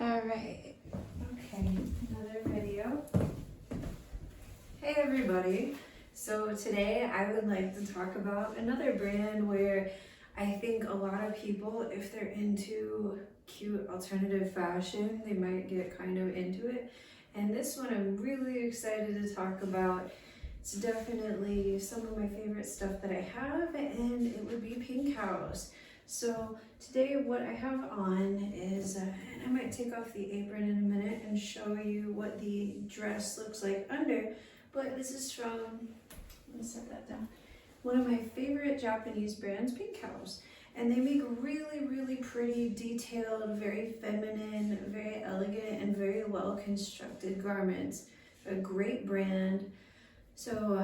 Alright, okay, another video. Hey everybody, so today I would like to talk about another brand where I think a lot of people, if they're into cute alternative fashion, they might get kind of into it. And this one I'm really excited to talk about. It's definitely some of my favorite stuff that I have, and it would be Pink House. So today what I have on is, and I might take off the apron in a minute and show you what the dress looks like under, but this is from, let me set that down, one of my favorite Japanese brands, Pink House. And they make really, really pretty, detailed, very feminine, very elegant, and very well constructed garments. A great brand. So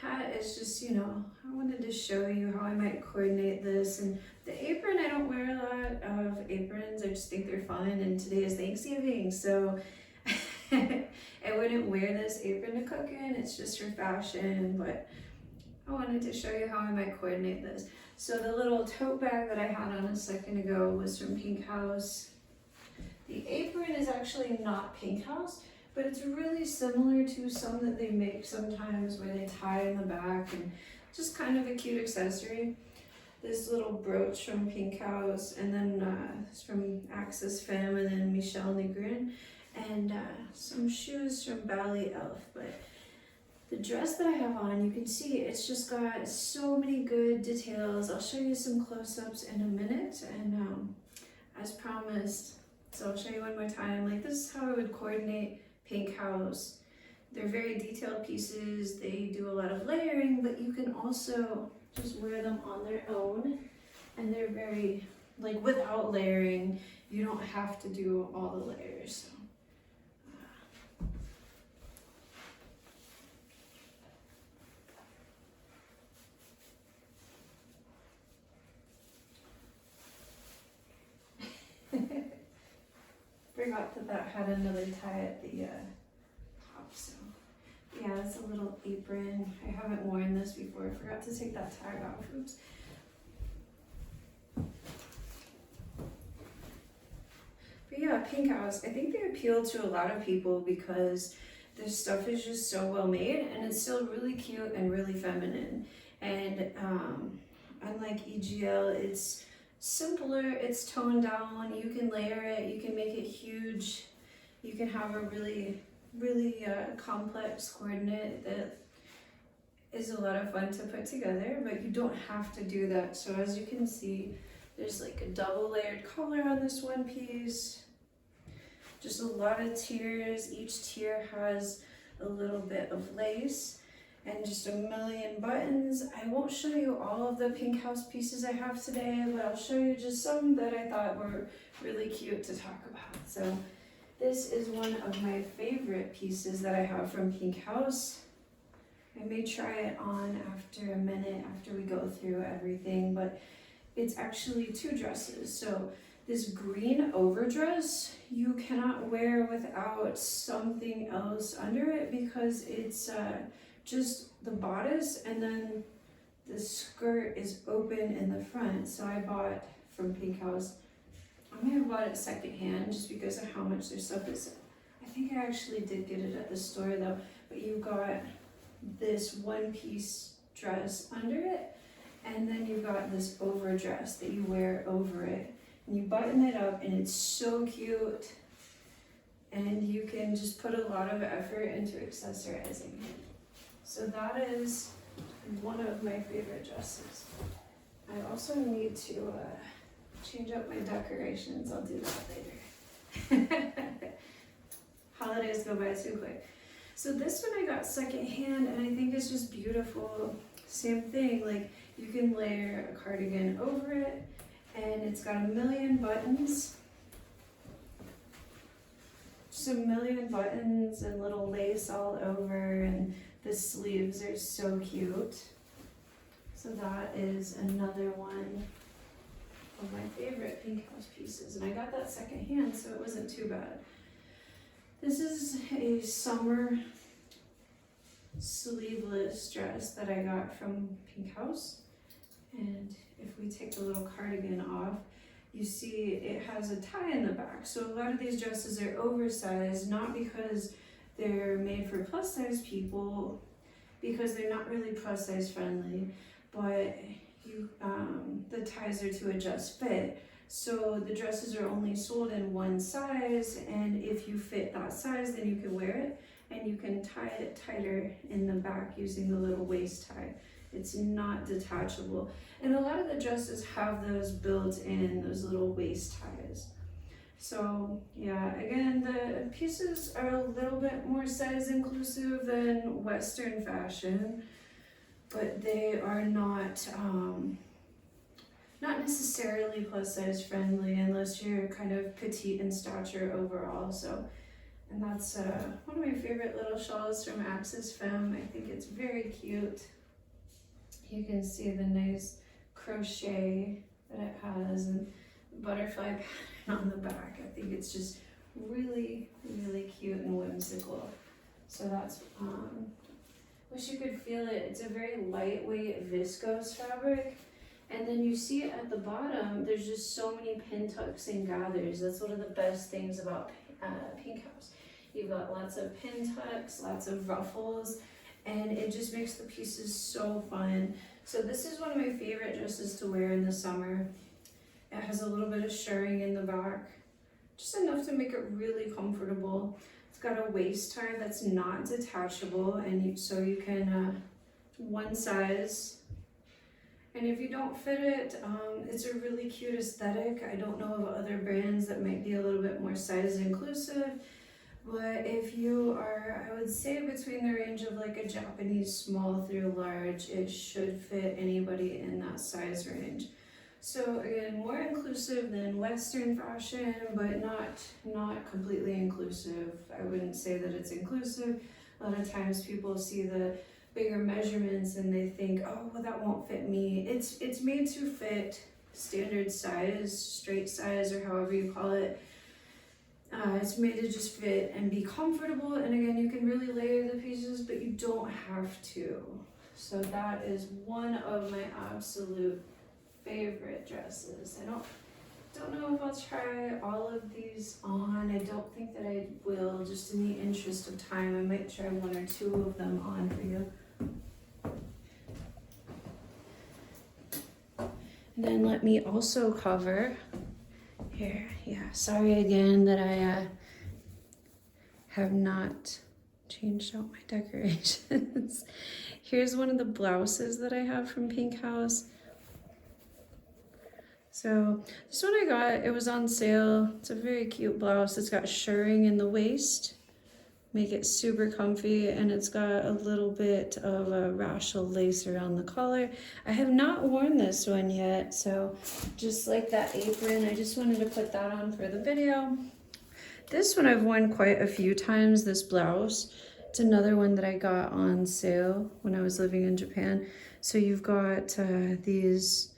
hat is just, I wanted to show you how I might coordinate this. And the apron, I don't wear a lot of aprons. I just think they're fun, and today is Thanksgiving, so I wouldn't wear this apron to cook in. It's just for fashion, but I wanted to show you how I might coordinate this. So the little tote bag that I had on a second ago was from Pink House. The apron is actually not Pink House, but it's really similar to some that they make sometimes where they tie in the back, and just kind of a cute accessory. This little brooch from Pink House, and then it's from Axis Femme, and then Michelle Negrin, and some shoes from Bally Elf. But the dress that I have on, you can see it's just got so many good details. I'll show you some close-ups in a minute, and as promised, so I'll show you one more time. Like, this is how I would coordinate Pink House. They're very detailed pieces. They do a lot of layering, but you can also just wear them on their own, and they're very, like, without layering, you don't have to do all the layers. So forgot that had another tie at the top, so yeah, it's a little apron. I haven't worn this before. I forgot to take that tag off. Oops. But yeah, Pink House, I think they appeal to a lot of people because their stuff is just so well made, and it's still really cute and really feminine. And unlike EGL, it's simpler, it's toned down, you can layer it, you can make it huge, you can have a really complex coordinate that is a lot of fun to put together, but you don't have to do that. So as you can see, there's like a double layered collar on this one piece, just a lot of tiers. Each tier has a little bit of lace and just a million buttons. I won't show you all of the Pink House pieces I have today, but I'll show you just some that I thought were really cute to talk about. So this is one of my favorite pieces that I have from Pink House. I may try it on after a minute, after we go through everything, but it's actually two dresses. So this green overdress, you cannot wear without something else under it because it's just the bodice, and then the skirt is open in the front. So I bought from Pink House, I may have bought it secondhand just because of how much their stuff is. I think I actually did get it at the store though, but you got this one piece dress under it, and then you've got this overdress that you wear over it, and you button it up, and it's so cute, and you can just put a lot of effort into accessorizing it. So that is one of my favorite dresses. I also need to change up my decorations. I'll do that later. Holidays go by too quick. So this one I got secondhand, and I think it's just beautiful. Same thing, like you can layer a cardigan over it, and it's got a million buttons. Just a million buttons and little lace all over, and the sleeves are so cute. So that is another one of my favorite Pink House pieces, and I got that secondhand, so it wasn't too bad. This is a summer sleeveless dress that I got from Pink House, and if we take the little cardigan off, you see it has a tie in the back. So a lot of these dresses are oversized, not because they're made for plus size people, because they're not really plus size friendly, but the ties are to adjust fit. So the dresses are only sold in one size, and if you fit that size, then you can wear it, and you can tie it tighter in the back using the little waist tie. It's not detachable. And a lot of the dresses have those built in, those little waist ties. So yeah, again, the pieces are a little bit more size inclusive than Western fashion, but they are not necessarily plus size friendly unless you're kind of petite in stature overall. So, and that's one of my favorite little shawls from Axis Femme. I think it's very cute. You can see the nice crochet that it has and butterfly pattern on the back. I think it's just really, really cute and whimsical. So that's, wish you could feel it. It's a very lightweight viscose fabric. And then you see at the bottom, there's just so many pin tucks and gathers. That's one of the best things about Pink House. You've got lots of pin tucks, lots of ruffles, and it just makes the pieces so fun. So this is one of my favorite dresses to wear in the summer. It has a little bit of shirring in the back, just enough to make it really comfortable. It's got a waist tie that's not detachable, and so you can one size. And if you don't fit it, it's a really cute aesthetic. I don't know of other brands that might be a little bit more size inclusive, but if you are, I would say between the range of like a Japanese small through large, it should fit anybody in that size range. So again, more inclusive than Western fashion, but not completely inclusive. I wouldn't say that it's inclusive. A lot of times people see the bigger measurements and they think, oh, well, that won't fit me. It's made to fit standard size, straight size, or however you call it. It's made to just fit and be comfortable. And again, you can really layer the pieces, but you don't have to. So that is one of my absolute favorite dresses. I don't know if I'll try all of these on. I don't think that I will, just in the interest of time. I might try one or two of them on for you. And then let me also cover here. Yeah, sorry again that I have not changed out my decorations. Here's one of the blouses that I have from Pink House. So this one I got, it was on sale. It's a very cute blouse. It's got shirring in the waist, make it super comfy, and it's got a little bit of a raschel lace around the collar. I have not worn this one yet, so just like that apron, I just wanted to put that on for the video. This one I've worn quite a few times, this blouse. It's another one that I got on sale when I was living in Japan. So you've got these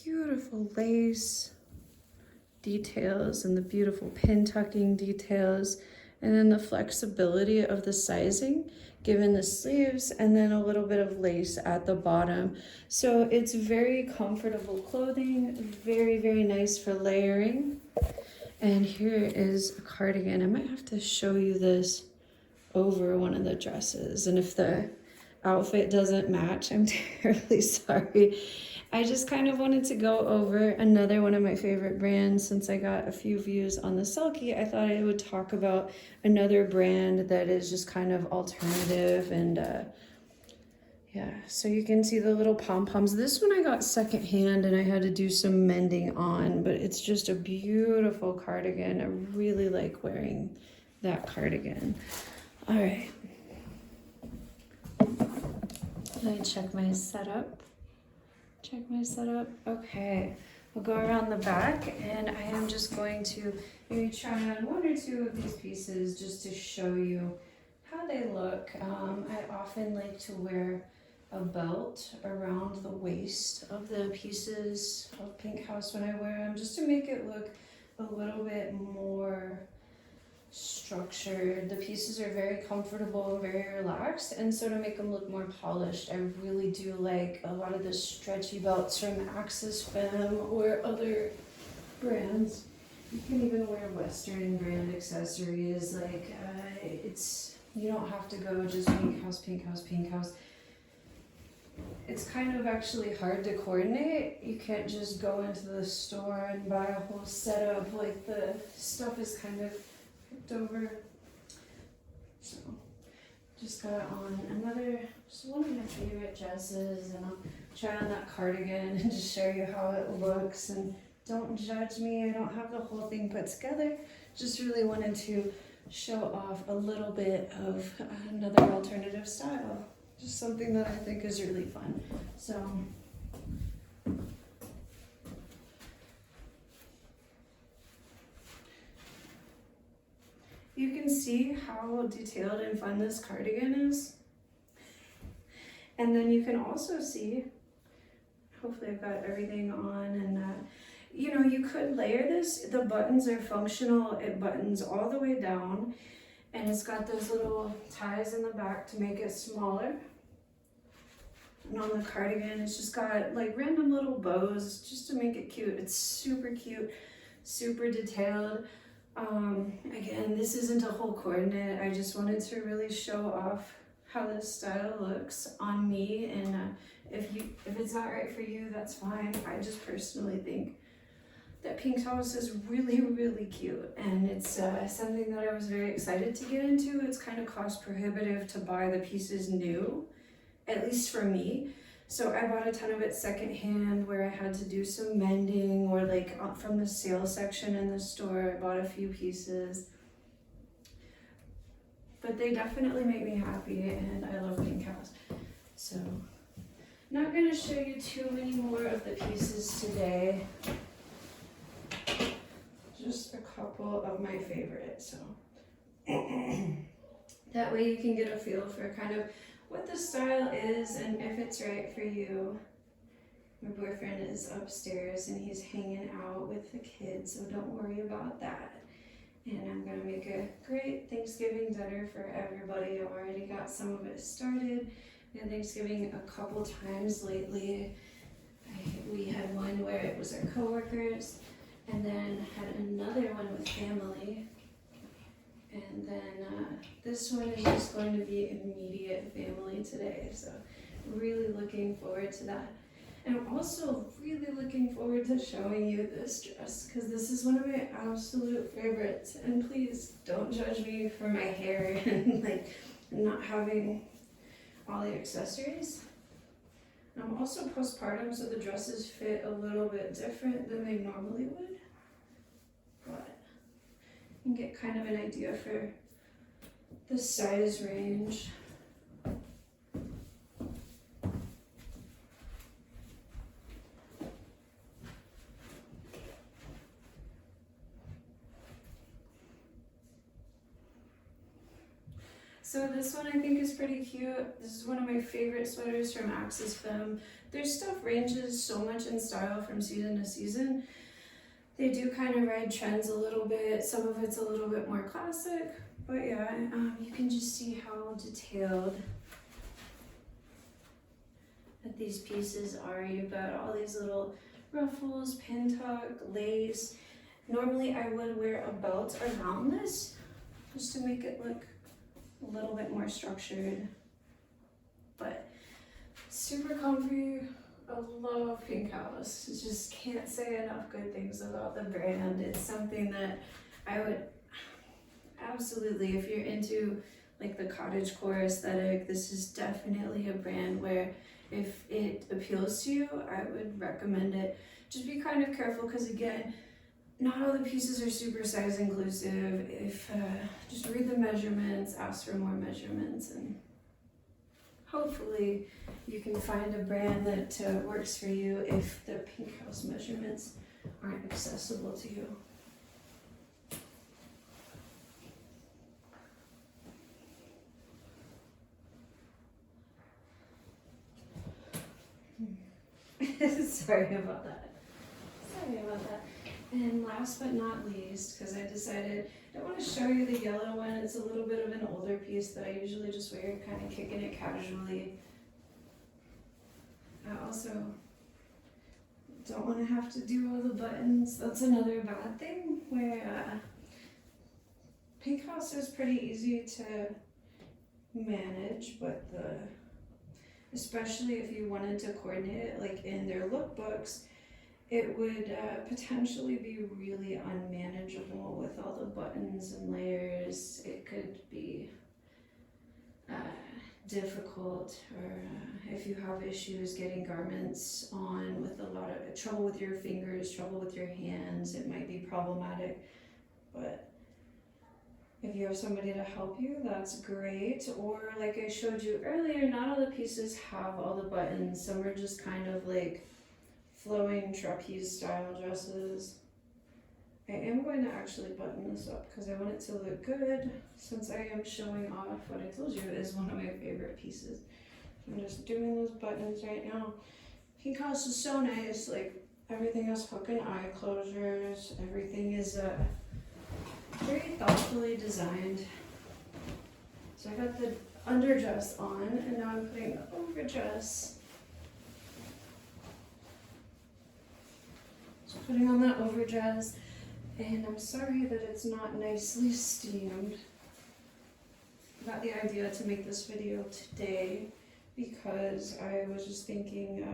beautiful lace details and the beautiful pin tucking details, and then the flexibility of the sizing given the sleeves, and then a little bit of lace at the bottom. So it's very comfortable clothing, very, very nice for layering. And here is a cardigan. I might have to show you this over one of the dresses, and if the outfit doesn't match, I'm terribly sorry. I just kind of wanted to go over another one of my favorite brands. Since I got a few views on the Selkie, I thought I would talk about another brand that is just kind of alternative. And yeah, so you can see the little pom-poms. This one I got secondhand and I had to do some mending on, but it's just a beautiful cardigan. I really like wearing that cardigan. All right. Let me check my setup. Okay, we'll go around the back, and I am just going to maybe try on one or two of these pieces just to show you how they look. I often like to wear a belt around the waist of the pieces of Pink House when I wear them, just to make it look a little bit more structured. The pieces are very comfortable, very relaxed, and so to make them look more polished, I really do like a lot of the stretchy belts from Axis Femme or other brands. You can even wear Western brand accessories, like you don't have to go just pink house, pink house, pink house. It's kind of actually hard to coordinate. You can't just go into the store and buy a whole setup, like the stuff is kind of picked over. So, just got on just one of my favorite dresses, and I'll try on that cardigan and just show you how it looks. And don't judge me, I don't have the whole thing put together. Just really wanted to show off a little bit of another alternative style. Just something that I think is really fun. So, you can see how detailed and fun this cardigan is. And then you can also see, hopefully I've got everything on, and you know, you could layer this. The buttons are functional. It buttons all the way down, and it's got those little ties in the back to make it smaller. And on the cardigan, it's just got like random little bows just to make it cute. It's super cute, super detailed. Again, this isn't a whole coordinate. I just wanted to really show off how this style looks on me, and if it's not right for you, that's fine. I just personally think that pink house is really, really cute, and it's something that I was very excited to get into. It's kind of cost prohibitive to buy the pieces new, at least for me. So I bought a ton of it secondhand, where I had to do some mending, or like from the sale section in the store, I bought a few pieces. But they definitely make me happy, and I love pink house. So, not gonna show you too many more of the pieces today. Just a couple of my favorites, so that way you can get a feel for kind of what the style is and if it's right for you. My boyfriend is upstairs and he's hanging out with the kids, so don't worry about that. And I'm gonna make a great Thanksgiving dinner for everybody. I've already got some of it started. We had Thanksgiving a couple times lately. We had one where it was our coworkers, and then had another one with family. And then this one is just going to be immediate family today. So really looking forward to that. And I'm also really looking forward to showing you this dress, because this is one of my absolute favorites. And please don't judge me for my hair and like not having all the accessories. I'm also postpartum, so the dresses fit a little bit different than they normally would. But you can get kind of an idea for the size range. So this one I think is pretty cute. This is one of my favorite sweaters from Axis Femme. Their stuff ranges so much in style from season to season. They do kind of ride trends a little bit. Some of it's a little bit more classic, but yeah, you can just see how detailed that these pieces are. You've got all these little ruffles, pin tuck, lace. Normally I would wear a belt around this just to make it look a little bit more structured, but super comfy. I love Pink House. Just can't say enough good things about the brand. It's something that I would absolutely, if you're into like the cottagecore aesthetic, this is definitely a brand where if it appeals to you, I would recommend it. Just be kind of careful, because again, not all the pieces are super size inclusive. If just read the measurements, ask for more measurements, and hopefully you can find a brand that works for you if the Pink House measurements aren't accessible to you. Sorry about that. And last but not least, because I decided I want to show you the yellow one. It's a little bit of an older piece that I usually just wear, kind of kicking it casually. I also don't want to have to do all the buttons. That's another bad thing where Pink House is pretty easy to manage, but especially if you wanted to coordinate it like in their lookbooks, it would potentially be really unmanageable with all the buttons and layers. It could be difficult, or if you have issues getting garments on with a lot of trouble with your fingers, trouble with your hands, it might be problematic. But if you have somebody to help you, that's great. Or like I showed you earlier, not all the pieces have all the buttons. Some are just kind of like flowing trapeze style dresses. I am going to actually button this up because I want it to look good, since I am showing off what I told you is one of my favorite pieces. I'm just doing those buttons right now. Pink House is so nice, like everything has hook and eye closures, everything is very thoughtfully designed. So I got the underdress on and now I'm putting the overdress. So putting on that overdress. And I'm sorry that it's not nicely steamed. I got the idea to make this video today because I was just thinking,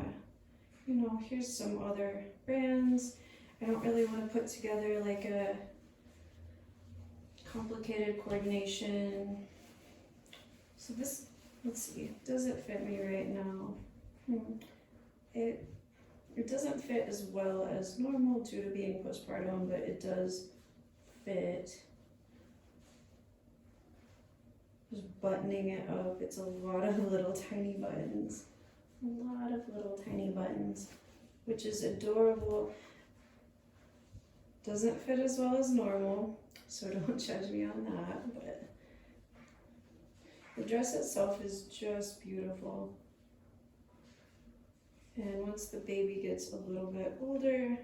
you know, here's some other brands. I don't really want to put together like a complicated coordination. So this, let's see, does it fit me right now? It doesn't fit as well as normal due to being postpartum, but it does fit. Just buttoning it up, it's a lot of little tiny buttons. A lot of little tiny buttons, which is adorable. Doesn't fit as well as normal, so don't judge me on that, but the dress itself is just beautiful. And once the baby gets a little bit older,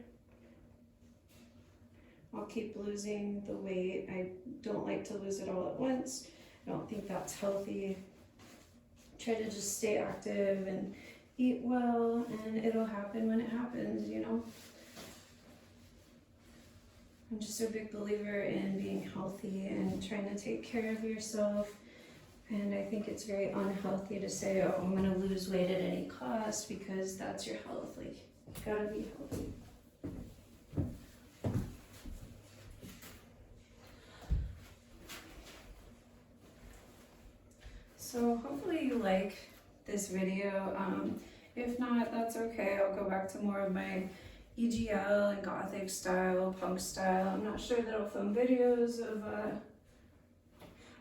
I'll keep losing the weight. I don't like to lose it all at once. I don't think that's healthy. Try to just stay active and eat well, and it'll happen when it happens, you know? I'm just a big believer in being healthy and trying to take care of yourself. And I think it's very unhealthy to say, oh, I'm gonna lose weight at any cost, because that's your health. Like, you gotta be healthy. So hopefully you like this video. If not, that's okay. I'll go back to more of my EGL and gothic style, punk style. I'm not sure that I'll film videos of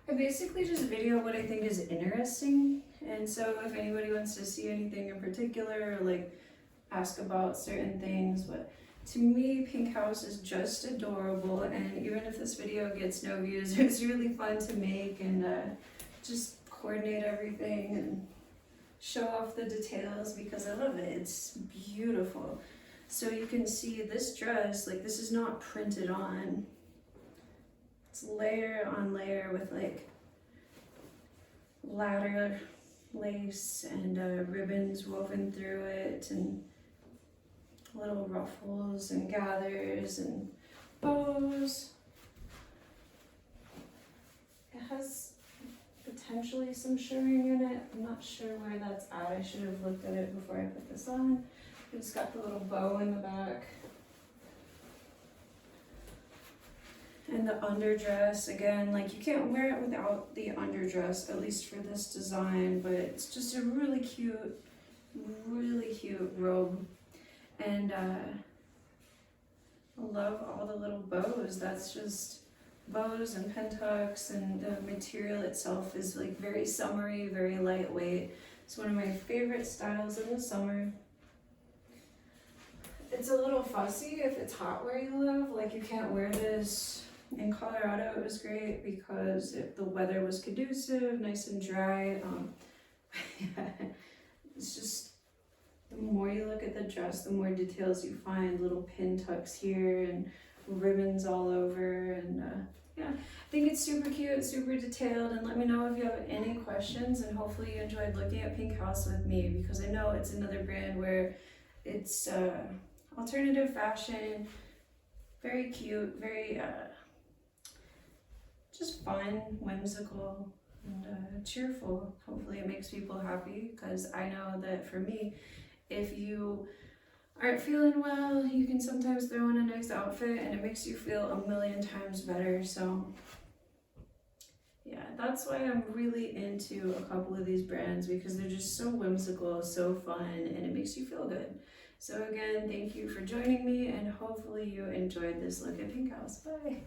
I basically just video what I think is interesting, and so if anybody wants to see anything in particular, or like ask about certain things, but to me, Pink House is just adorable, and even if this video gets no views, it's really fun to make and just coordinate everything and show off the details because I love it. It's beautiful. So you can see this dress, like this is not printed on. It's layer on layer with like ladder lace and ribbons woven through it, and little ruffles and gathers and bows. It has potentially some shirring in it. I'm not sure where that's at. I should have looked at it before I put this on. It's got the little bow in the back. And the underdress, again, like you can't wear it without the underdress, at least for this design, but it's just a really cute robe. And I love all the little bows. That's just bows and pentucks, and the material itself is like very summery, very lightweight. It's one of my favorite styles in the summer. It's a little fussy if it's hot where you live, like you can't wear this. In Colorado, it was great because the weather was conducive, nice and dry. It's just, the more you look at the dress, the more details you find, little pin tucks here and ribbons all over. And yeah, I think it's super cute, super detailed. And let me know if you have any questions, and hopefully you enjoyed looking at Pink House with me, because I know it's another brand where it's alternative fashion, very cute, very just fun, whimsical, and cheerful. Hopefully it makes people happy, because I know that for me, if you aren't feeling well, you can sometimes throw in a nice outfit and it makes you feel a million times better. So yeah, that's why I'm really into a couple of these brands, because they're just so whimsical, so fun, and it makes you feel good. So again, thank you for joining me, and hopefully you enjoyed this look at Pink House. Bye!